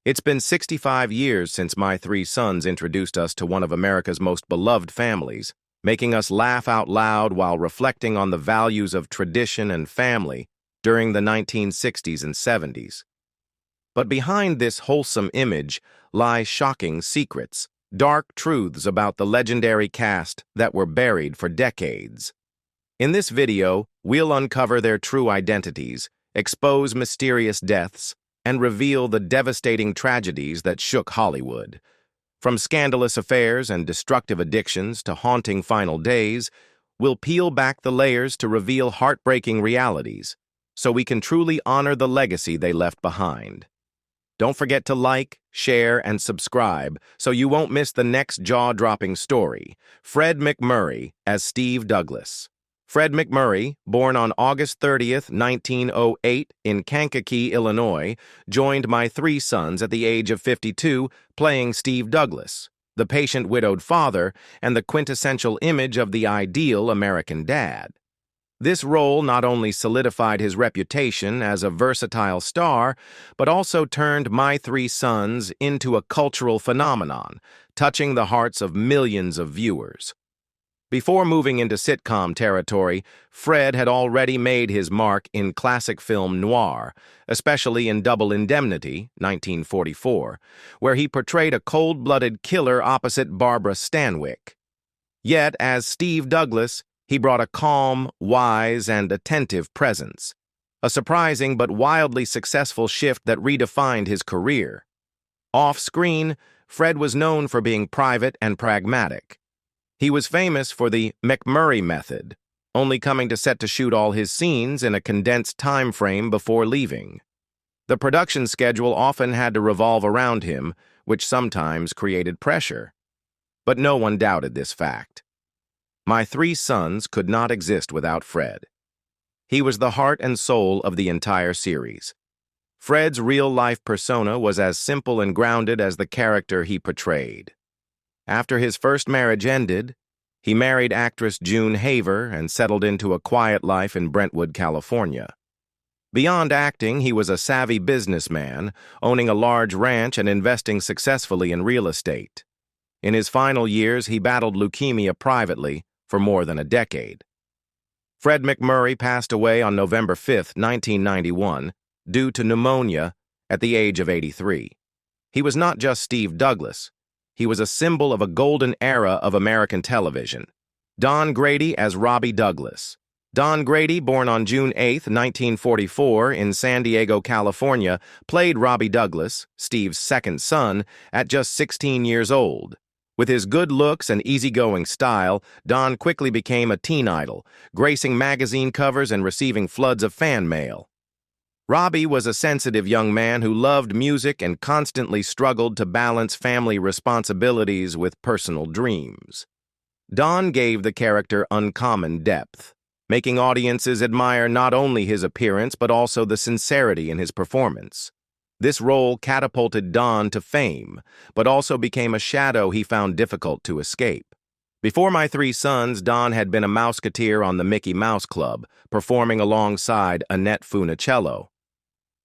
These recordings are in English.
It's been 65 years since my three sons introduced us to one of America's most beloved families, making us laugh out loud while reflecting on the values of tradition and family during the 1960s and 70s. But behind this wholesome image lie shocking secrets, dark truths about the legendary cast that were buried for decades. In this video, we'll uncover their true identities, expose mysterious deaths, and reveal the devastating tragedies that shook Hollywood. From scandalous affairs and destructive addictions to haunting final days, we'll peel back the layers to reveal heartbreaking realities, so we can truly honor the legacy they left behind. Don't forget to like, share, and subscribe so you won't miss the next jaw-dropping story. Fred McMurray as Steve Douglas. Fred McMurray, born on August 30th, 1908 in Kankakee, Illinois, joined my three sons at the age of 52, playing Steve Douglas, the patient widowed father and the quintessential image of the ideal American dad. This role not only solidified his reputation as a versatile star, but also turned my three sons into a cultural phenomenon, touching the hearts of millions of viewers. Before moving into sitcom territory, Fred had already made his mark in classic film noir, especially in Double Indemnity, 1944, where he portrayed a cold-blooded killer opposite Barbara Stanwyck. Yet, as Steve Douglas, he brought a calm, wise, and attentive presence, a surprising but wildly successful shift that redefined his career. Off-screen, Fred was known for being private and pragmatic. He was famous for the McMurray method, only coming to set to shoot all his scenes in a condensed time frame before leaving. The production schedule often had to revolve around him, which sometimes created pressure. But no one doubted this fact. My three sons could not exist without Fred. He was the heart and soul of the entire series. Fred's real-life persona was as simple and grounded as the character he portrayed. After his first marriage ended, he married actress June Haver and settled into a quiet life in Brentwood, California. Beyond acting, he was a savvy businessman, owning a large ranch and investing successfully in real estate. In his final years, he battled leukemia privately for more than a decade. Fred McMurray passed away on November 5, 1991, due to pneumonia at the age of 83. He was not just Steve Douglas. He was a symbol of a golden era of American television. Don Grady as Robbie Douglas. Don Grady, born on June 8, 1944, in San Diego, California, played Robbie Douglas, Steve's second son, at just 16 years old. With his good looks and easygoing style, Don quickly became a teen idol, gracing magazine covers and receiving floods of fan mail. Robbie was a sensitive young man who loved music and constantly struggled to balance family responsibilities with personal dreams. Don gave the character uncommon depth, making audiences admire not only his appearance but also the sincerity in his performance. This role catapulted Don to fame, but also became a shadow he found difficult to escape. Before my three sons, Don had been a Mouseketeer on the Mickey Mouse Club, performing alongside Annette Funicello.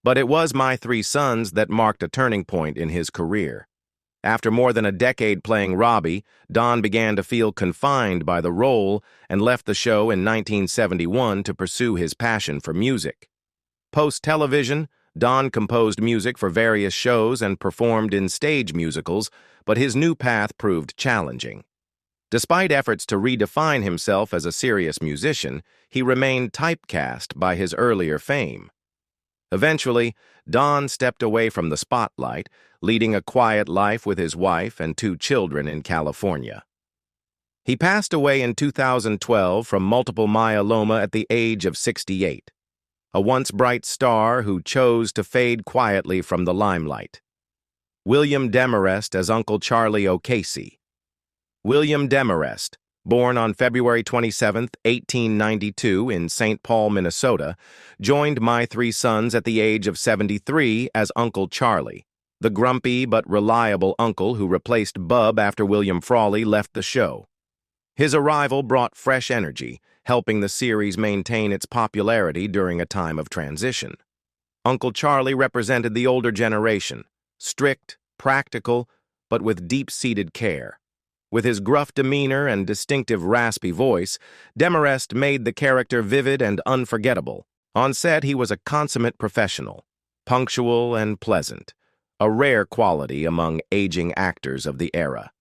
But it was my three sons that marked a turning point in his career. After more than a decade playing Robbie, Don began to feel confined by the role and left the show in 1971 to pursue his passion for music. Post-television, Don composed music for various shows and performed in stage musicals, but his new path proved challenging. Despite efforts to redefine himself as a serious musician, he remained typecast by his earlier fame. Eventually, Don stepped away from the spotlight, leading a quiet life with his wife and two children in California. He passed away in 2012 from multiple myeloma at the age of 68, a once bright star who chose to fade quietly from the limelight. William Demerest as Uncle Charlie O'Casey. William Demerest, born on February 27, 1892 in St. Paul, Minnesota, joined my three sons at the age of 73 as Uncle Charlie, the grumpy but reliable uncle who replaced Bub after William Froley left the show. His arrival brought fresh energy, helping the series maintain its popularity during a time of transition. Uncle Charlie represented the older generation, strict, practical, but with deep-seated care. With his gruff demeanor and distinctive raspy voice, Demerest made the character vivid and unforgettable. On set, he was a consummate professional, punctual and pleasant, a rare quality among aging actors of the era.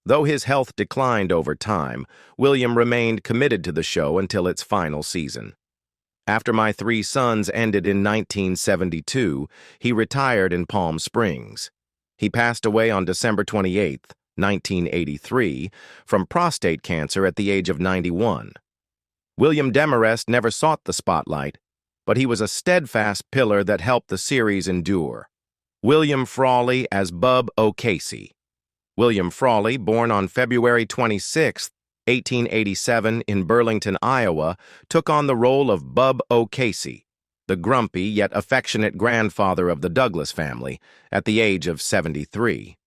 Though his health declined over time, William remained committed to the show until its final season. After My Three Sons ended in 1972, he retired in Palm Springs. He passed away on December 28, 1983, from prostate cancer at the age of 91. William Demerest never sought the spotlight, but he was a steadfast pillar that helped the series endure. William Froley as Bub O'Casey. William Froley, born on February 26, 1887 in Burlington, Iowa, took on the role of Bub O'Casey, the grumpy yet affectionate grandfather of the Douglas family, at the age of 73.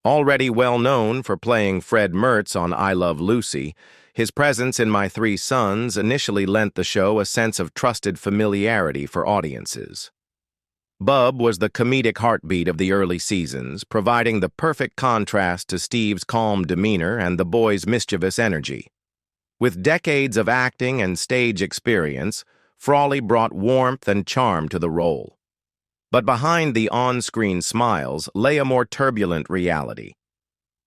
Already well known for playing Fred Mertz on I Love Lucy, his presence in My Three Sons initially lent the show a sense of trusted familiarity for audiences. Bub was the comedic heartbeat of the early seasons, providing the perfect contrast to Steve's calm demeanor and the boys' mischievous energy. With decades of acting and stage experience, Froley brought warmth and charm to the role. But behind the on-screen smiles lay a more turbulent reality.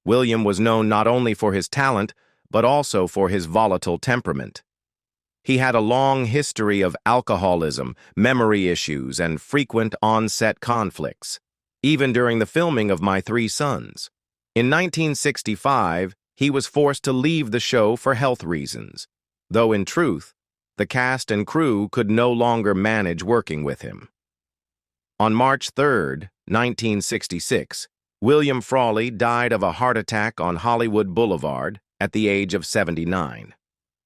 William was known not only for his talent, but also for his volatile temperament. He had a long history of alcoholism, memory issues, and frequent on-set conflicts, even during the filming of My Three Sons. In 1965, he was forced to leave the show for health reasons, though in truth, the cast and crew could no longer manage working with him. On March 3, 1966, William Froley died of a heart attack on Hollywood Boulevard at the age of 79.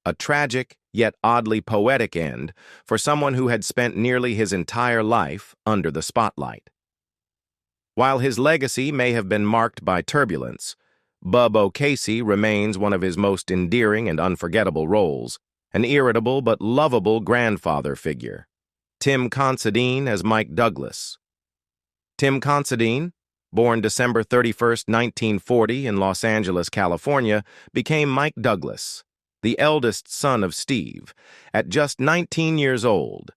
A tragic, yet oddly poetic end for someone who had spent nearly his entire life under the spotlight. While his legacy may have been marked by turbulence, Bub O'Casey remains one of his most endearing and unforgettable roles, an irritable but lovable grandfather figure. Tim Considine as Mike Douglas. Tim Considine, born December 31, 1940 in Los Angeles, California, became Mike Douglas, the eldest son of Steve, at just 19 years old.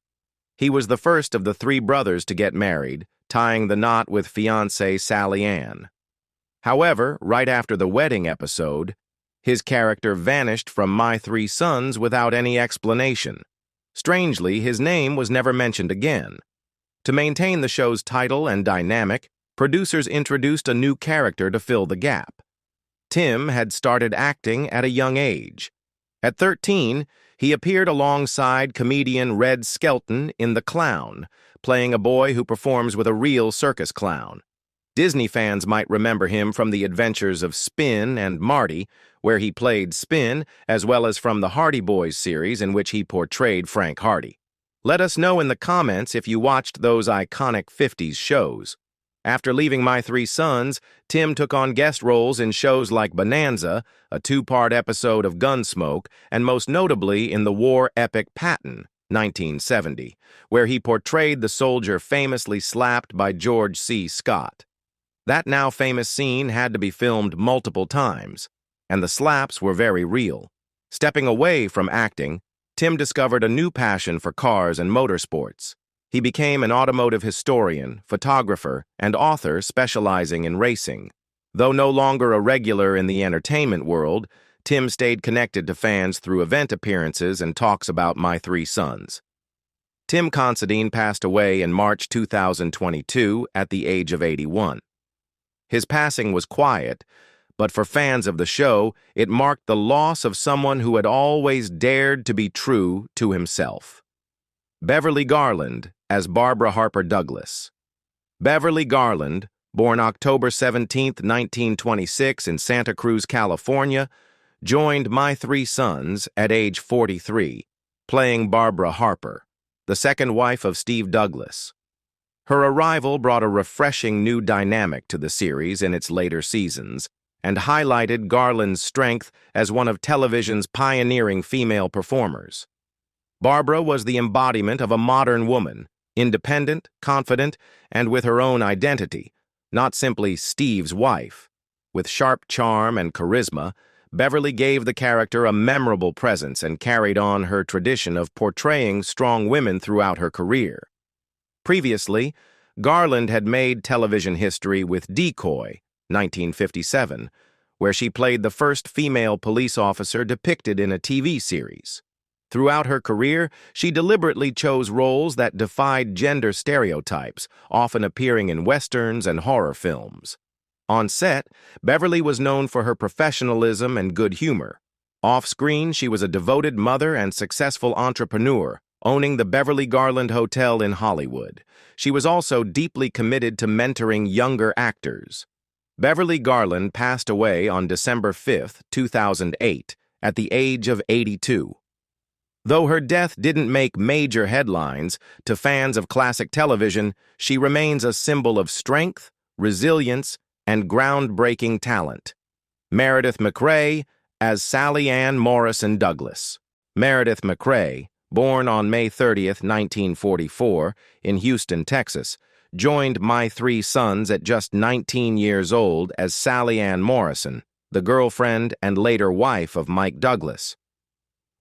He was the first of the three brothers to get married, tying the knot with fiancée Sally Ann. However, right after the wedding episode, his character vanished from My Three Sons without any explanation. Strangely, his name was never mentioned again. To maintain the show's title and dynamic, producers introduced a new character to fill the gap. Tim had started acting at a young age. At 13, he appeared alongside comedian Red Skelton in The Clown, playing a boy who performs with a real circus clown. Disney fans might remember him from the adventures of Spin and Marty, where he played Spin, as well as from the Hardy Boys series in which he portrayed Frank Hardy. Let us know in the comments if you watched those iconic 50s shows. After leaving My Three Sons, Tim took on guest roles in shows like Bonanza, a two-part episode of Gunsmoke, and most notably in the war epic Patton, 1970, where he portrayed the soldier famously slapped by George C. Scott. That now famous scene had to be filmed multiple times, and the slaps were very real. Stepping away from acting, Tim discovered a new passion for cars and motorsports. He became an automotive historian, photographer, and author specializing in racing. Though no longer a regular in the entertainment world, Tim stayed connected to fans through event appearances and talks about My Three Sons. Tim Considine passed away in March 2022 at the age of 81. His passing was quiet, but for fans of the show, it marked the loss of someone who had always dared to be true to himself. Beverly Garland as Barbara Harper Douglas. Beverly Garland, born October 17, 1926 in Santa Cruz, California, joined My Three Sons at age 43, playing Barbara Harper, the second wife of Steve Douglas. Her arrival brought a refreshing new dynamic to the series in its later seasons and highlighted Garland's strength as one of television's pioneering female performers. Barbara was the embodiment of a modern woman, independent, confident, and with her own identity, not simply Steve's wife. With sharp charm and charisma, Beverly gave the character a memorable presence and carried on her tradition of portraying strong women throughout her career. Previously, Garland had made television history with Decoy, 1957, where she played the first female police officer depicted in a TV series. Throughout her career, she deliberately chose roles that defied gender stereotypes, often appearing in westerns and horror films. On set, Beverly was known for her professionalism and good humor. Off-screen, she was a devoted mother and successful entrepreneur, owning the Beverly Garland Hotel in Hollywood. She was also deeply committed to mentoring younger actors. Beverly Garland passed away on December 5, 2008, at the age of 82. Though her death didn't make major headlines, to fans of classic television, she remains a symbol of strength, resilience, and groundbreaking talent. Meredith McCrae as Sally Ann Morrison Douglas. Meredith McCrae, born on May 30, 1944, in Houston, Texas, joined My Three Sons at just 19 years old as Sally Ann Morrison, the girlfriend and later wife of Mike Douglas.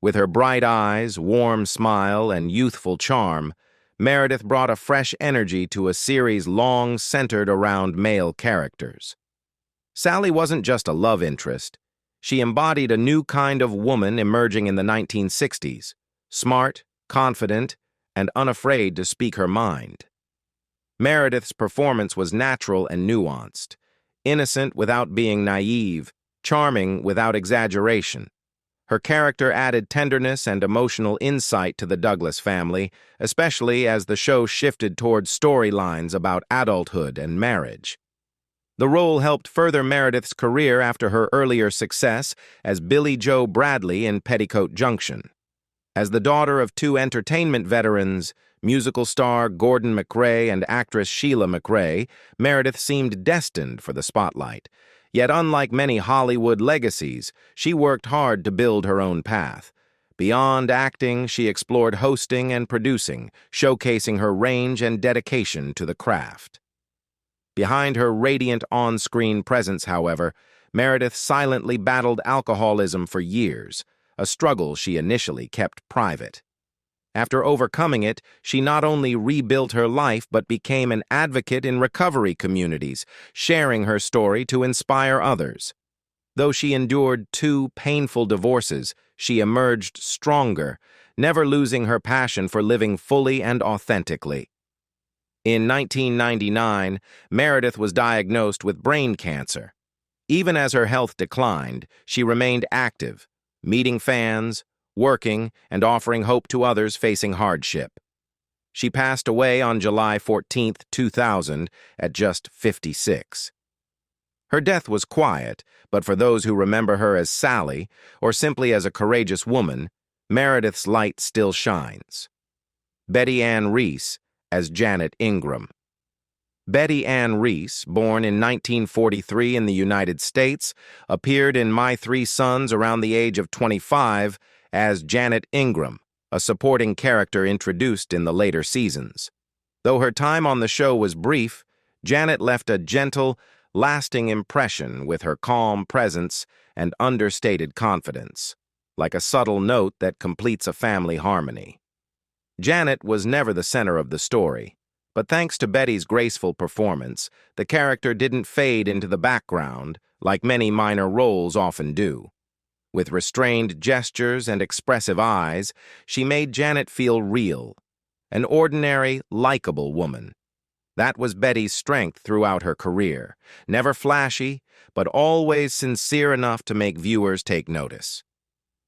With her bright eyes, warm smile, and youthful charm, Meredith brought a fresh energy to a series long centered around male characters. Sally wasn't just a love interest. She embodied a new kind of woman emerging in the 1960s, smart, confident, and unafraid to speak her mind. Meredith's performance was natural and nuanced, innocent without being naive, charming without exaggeration. Her character added tenderness and emotional insight to the Douglas family, especially as the show shifted towards storylines about adulthood and marriage. The role helped further Meredith's career after her earlier success as Billie Joe Bradley in Petticoat Junction. As the daughter of two entertainment veterans, musical star Gordon McCrae and actress Sheila McCrae, Meredith seemed destined for the spotlight. Yet unlike many Hollywood legacies, she worked hard to build her own path. Beyond acting, she explored hosting and producing, showcasing her range and dedication to the craft. Behind her radiant on-screen presence, however, Meredith silently battled alcoholism for years, a struggle she initially kept private. After overcoming it, she not only rebuilt her life but became an advocate in recovery communities, sharing her story to inspire others. Though she endured 2 painful divorces, she emerged stronger, never losing her passion for living fully and authentically. In 1999, Meredith was diagnosed with brain cancer. Even as her health declined, she remained active, meeting fans, working, and offering hope to others facing hardship. She passed away on July 14, 2000, at just 56. Her death was quiet, but for those who remember her as Sally, or simply as a courageous woman, Meredith's light still shines. Betty Ann Reese as Janet Ingram. Betty Ann Reese, born in 1943 in the United States, appeared in My Three Sons around the age of 25 as Janet Ingram, a supporting character introduced in the later seasons. Though her time on the show was brief, Janet left a gentle, lasting impression with her calm presence and understated confidence, like a subtle note that completes a family harmony. Janet was never the center of the story, but thanks to Betty's graceful performance, the character didn't fade into the background like many minor roles often do. With restrained gestures and expressive eyes, she made Janet feel real, an ordinary, likable woman. That was Betty's strength throughout her career, never flashy, but always sincere enough to make viewers take notice.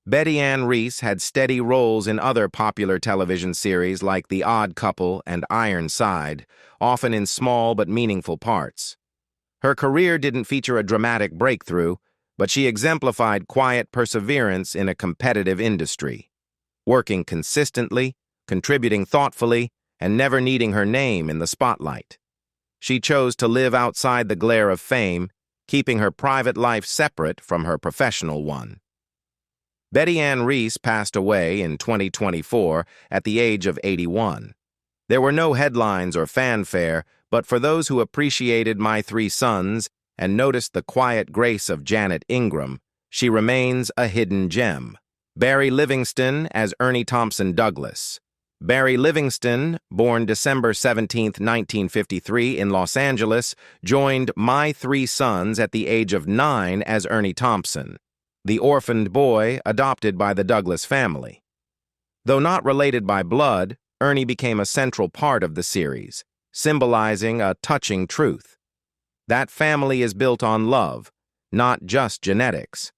Betty Ann Reese had steady roles in other popular television series like The Odd Couple and Ironside, often in small but meaningful parts. Her career didn't feature a dramatic breakthrough, but she exemplified quiet perseverance in a competitive industry, working consistently, contributing thoughtfully, and never needing her name in the spotlight. She chose to live outside the glare of fame, keeping her private life separate from her professional one. Betty Ann Reese passed away in 2024 at the age of 81. There were no headlines or fanfare, but for those who appreciated My Three Sons and noticed the quiet grace of Janet Ingram, she remains a hidden gem. Barry Livingston as Ernie Thompson Douglas. Barry Livingston, born December 17, 1953 in Los Angeles, joined My Three Sons at the age of 9 as Ernie Thompson, the orphaned boy adopted by the Douglas family. Though not related by blood, Ernie became a central part of the series, symbolizing a touching truth. That family is built on love, not just genetics.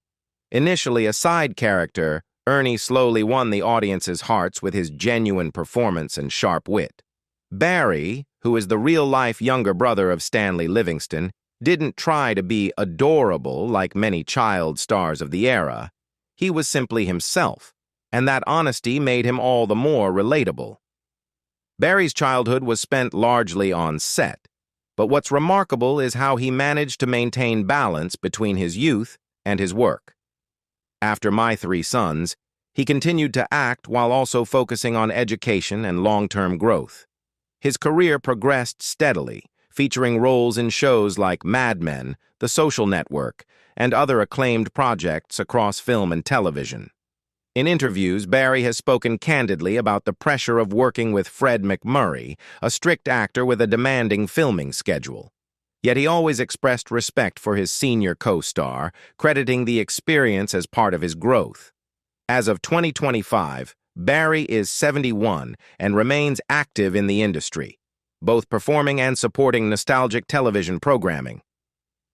Initially a side character, Ernie slowly won the audience's hearts with his genuine performance and sharp wit. Barry, who is the real-life younger brother of Stanley Livingston, didn't try to be adorable like many child stars of the era. He was simply himself, and that honesty made him all the more relatable. Barry's childhood was spent largely on set, but what's remarkable is how he managed to maintain balance between his youth and his work. After My Three Sons, he continued to act while also focusing on education and long-term growth. His career progressed steadily, featuring roles in shows like Mad Men, The Social Network, and other acclaimed projects across film and television. In interviews, Barry has spoken candidly about the pressure of working with Fred McMurray, a strict actor with a demanding filming schedule. Yet he always expressed respect for his senior co-star, crediting the experience as part of his growth. As of 2025, Barry is 71 and remains active in the industry, both performing and supporting nostalgic television programming.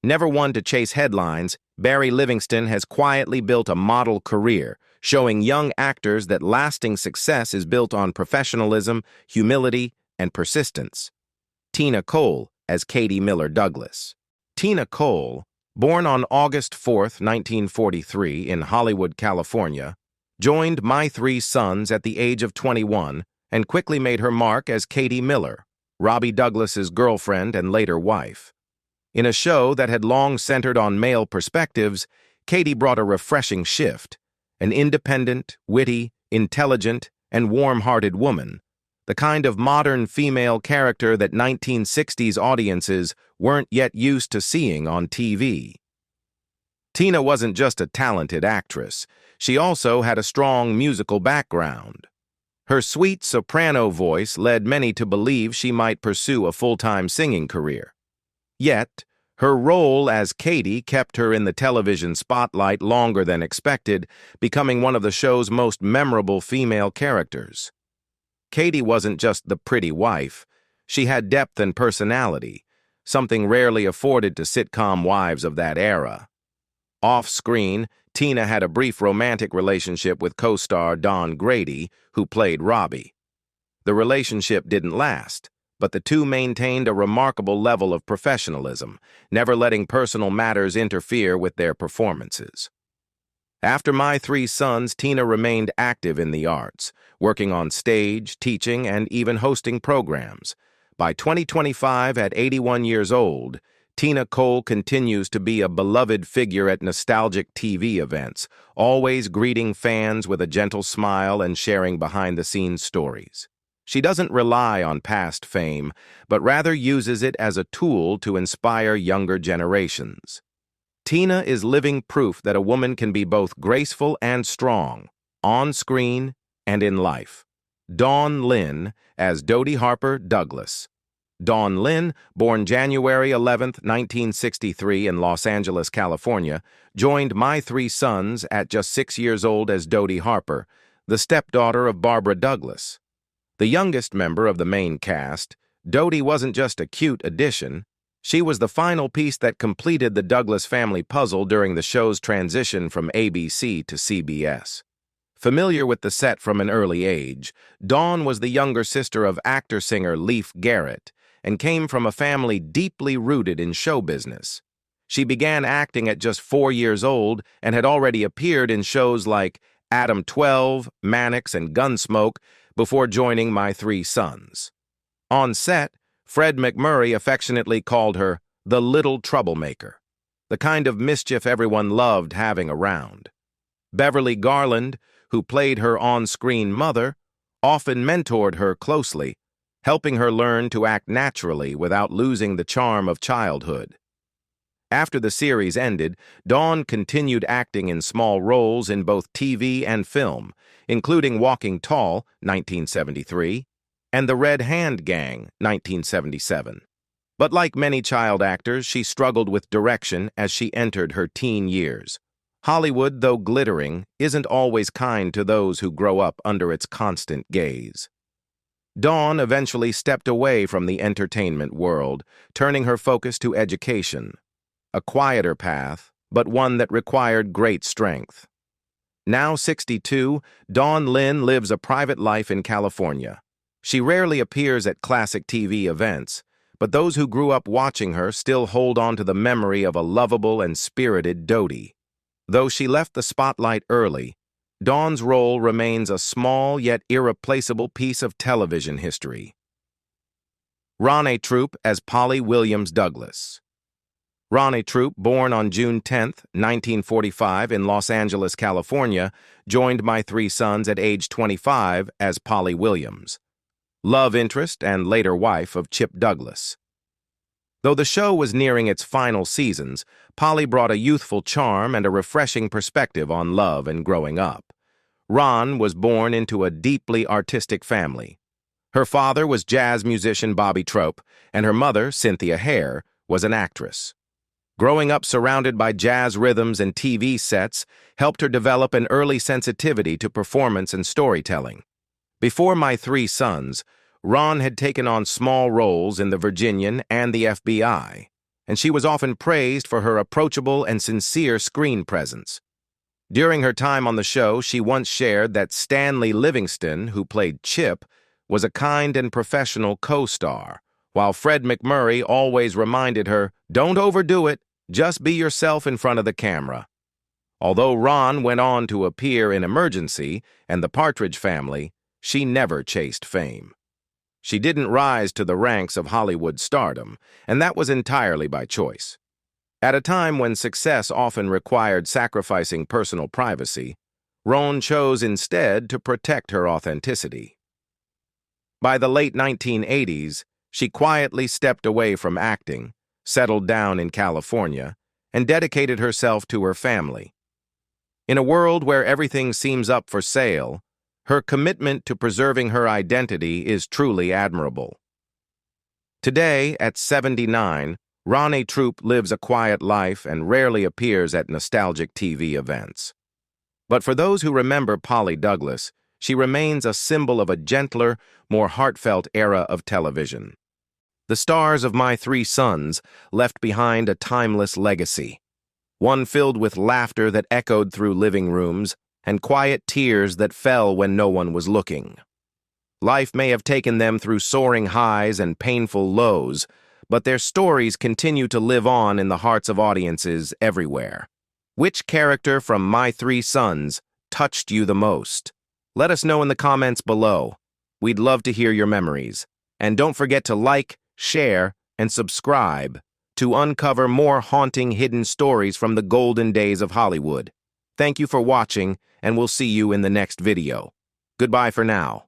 Never one to chase headlines, Barry Livingston has quietly built a model career, showing young actors that lasting success is built on professionalism, humility, and persistence. Tina Cole as Katie Miller Douglas. Tina Cole, born on August 4, 1943 in Hollywood, California, joined My Three Sons at the age of 21 and quickly made her mark as Katie Miller, Robbie Douglas's girlfriend and later wife. In a show that had long centered on male perspectives, Katie brought a refreshing shift, an independent, witty, intelligent, and warm-hearted woman, the kind of modern female character that 1960s audiences weren't yet used to seeing on TV. Tina wasn't just a talented actress, she also had a strong musical background. Her sweet soprano voice led many to believe she might pursue a full-time singing career. Yet, her role as Katie kept her in the television spotlight longer than expected, becoming one of the show's most memorable female characters. Katie wasn't just the pretty wife, she had depth and personality, something rarely afforded to sitcom wives of that era. Off-screen, Tina had a brief romantic relationship with co-star Grady, who played Robbie. The relationship didn't last, but the two maintained a remarkable level of professionalism, never letting personal matters interfere with their performances. After My Three Sons, Tina remained active in the arts, working on stage, teaching, and even hosting programs. By 2025, at 81 years old, Tina Cole continues to be a beloved figure at nostalgic TV events, always greeting fans with a gentle smile and sharing behind-the-scenes stories. She doesn't rely on past fame, but rather uses it as a tool to inspire younger generations. Tina is living proof that a woman can be both graceful and strong, on screen and in life. Lynn as Dodie Harper Douglas. Lynn, born January 11, 1963 in Los Angeles, California, joined My Three Sons at just 6 years old as Dodie Harper, the stepdaughter of Barbara Douglas. The youngest member of the main cast, Dodie wasn't just a cute addition, she was the final piece that completed the Douglas family puzzle during the show's transition from ABC to CBS. Familiar with the set from an early age, Dawn was the younger sister of actor-singer Leif Garrett and came from a family deeply rooted in show business. She began acting at just 4 years old and had already appeared in shows like Adam 12, Mannix, and Gunsmoke before joining My Three Sons. On set, Fred McMurray affectionately called her the little troublemaker, the kind of mischief everyone loved having around. Beverly Garland, who played her on-screen mother, often mentored her closely, helping her learn to act naturally without losing the charm of childhood. After the series ended, Dawn continued acting in small roles in both TV and film, including Walking Tall, 1973, and The Red Hand Gang, 1977. But like many child actors, she struggled with direction as she entered her teen years. Hollywood, though glittering, isn't always kind to those who grow up under its constant gaze. Dawn eventually stepped away from the entertainment world, turning her focus to education. A quieter path, but one that required great strength. Now 62, Dawn Lynn lives a private life in California. She rarely appears at classic TV events, but those who grew up watching her still hold on to the memory of a lovable and spirited Dodie. Though she left the spotlight early, Dawn's role remains a small yet irreplaceable piece of television history. Ronnie Troop as Polly Williams Douglas. Ronnie Troop, born on June 10, 1945 in Los Angeles, California, joined My Three Sons at age 25 as Polly Williams, love interest and later wife of Chip Douglas. Though the show was nearing its final seasons, Polly brought a youthful charm and a refreshing perspective on love and growing up. Ron was born into a deeply artistic family. Her father was jazz musician Bobby Trope, and her mother, Cynthia Hare, was an actress. Growing up surrounded by jazz rhythms and TV sets helped her develop an early sensitivity to performance and storytelling. Before My Three Sons, Ron had taken on small roles in the Virginian and the FBI, and she was often praised for her approachable and sincere screen presence. During her time on the show, she once shared that Stanley Livingston, who played Chip, was a kind and professional co-star, while Fred McMurray always reminded her, "Don't overdo it, just be yourself in front of the camera." Although Ron went on to appear in Emergency and The Partridge Family, she never chased fame. She didn't rise to the ranks of Hollywood stardom, and that was entirely by choice. At a time when success often required sacrificing personal privacy, Ron chose instead to protect her authenticity. By the late 1980s, she quietly stepped away from acting, settled down in California, and dedicated herself to her family. In a world where everything seems up for sale, her commitment to preserving her identity is truly admirable. Today, at 79, Ronnie Troop lives a quiet life and rarely appears at nostalgic TV events. But for those who remember Polly Douglas, she remains a symbol of a gentler, more heartfelt era of television. The stars of My Three Sons left behind a timeless legacy, one filled with laughter that echoed through living rooms and quiet tears that fell when no one was looking. Life may have taken them through soaring highs and painful lows, but their stories continue to live on in the hearts of audiences everywhere. Which character from My Three Sons touched you the most? Let us know in the comments below. We'd love to hear your memories. And don't forget to like, share, and subscribe to uncover more haunting hidden stories from the golden days of Hollywood. Thank you for watching, and we'll see you in the next video. Goodbye for now.